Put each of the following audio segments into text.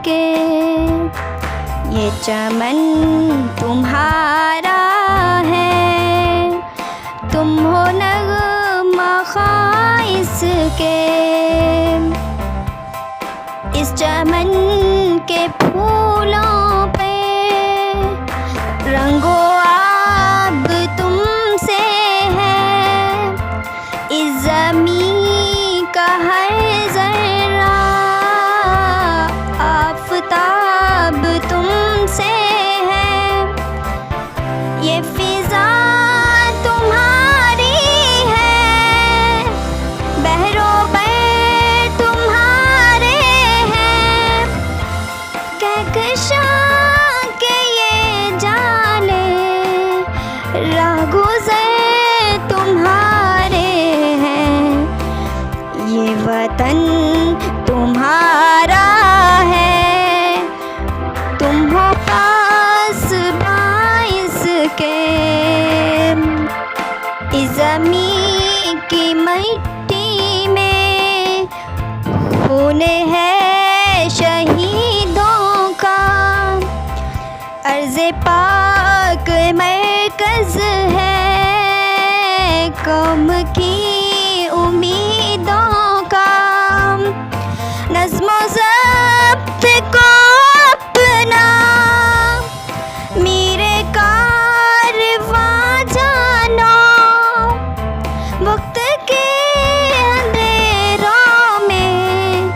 के। ये चमन तुम्हारा है, तुम हो नग़मा ख़ाइस के। इस चमन के फूलों पे रंगो आब तुमसे है, इस ज़मीं का हर ज़र्रा आफ़ताब तुमसे है। ये फ़िज़ा तुम्हारी है, बहरों पर तुम्हारे हैं, कहकशां के ये जाने राहगुज़र तुम्हारे हैं। ये वतन तुम्हारा है, तुम हो पास बाइस के। इस ज़मीं की मिट्टी में खून है शहीदों का, अर्ज़े पाक मरकज़ है कौम की उम्मीदों का। नज़्म ज़ब्त को अपना मेरे कारवां जानो, वक्त के अंधेरों में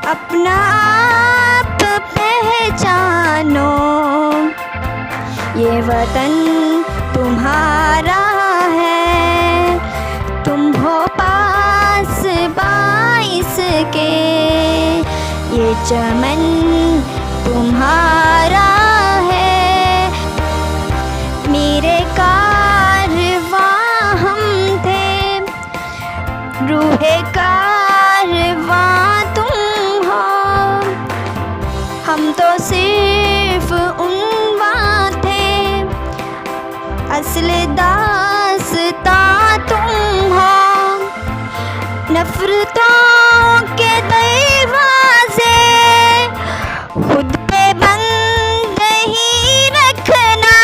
अपना आप पहचानो। ये वतन तुम्हारा है, तुम हो पास बाइस के। ये चमन तुम्हारा है, मेरे कारवां हम थे, रूहे कारवां तुम हो। हम तो सिर्फ उन्वां थे, असली दास्तां तुम हो। नफ़रतों के दरवाज़े खुद पे बंद ही रखना,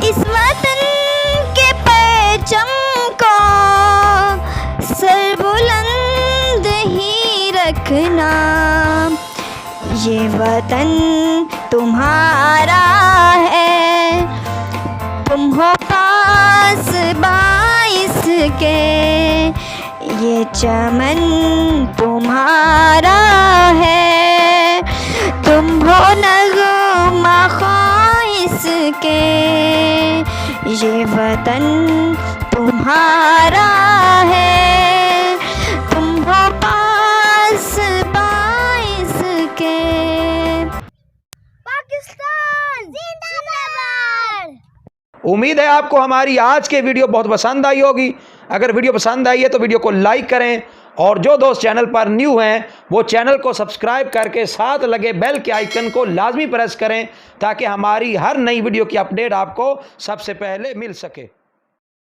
इस वतन के परचम को सर बुलंद ही रखना। ये वतन तुम्हारा है, तुम हो पास बाइस के। ये चमन तुम्हारा है, तुम हो नग़मा ख़ाइस के। ये वतन तुम्हारा है, तुम हो पास बाइस के। पाकिस्तान जिंदाबाद। उम्मीद है आपको हमारी आज के वीडियो बहुत पसंद आई होगी। अगर वीडियो पसंद आई है तो वीडियो को लाइक करें, और जो दोस्त चैनल पर न्यू हैं वो चैनल को सब्सक्राइब करके साथ लगे बेल के आइकन को लाजमी प्रेस करें, ताकि हमारी हर नई वीडियो की अपडेट आपको सबसे पहले मिल सके।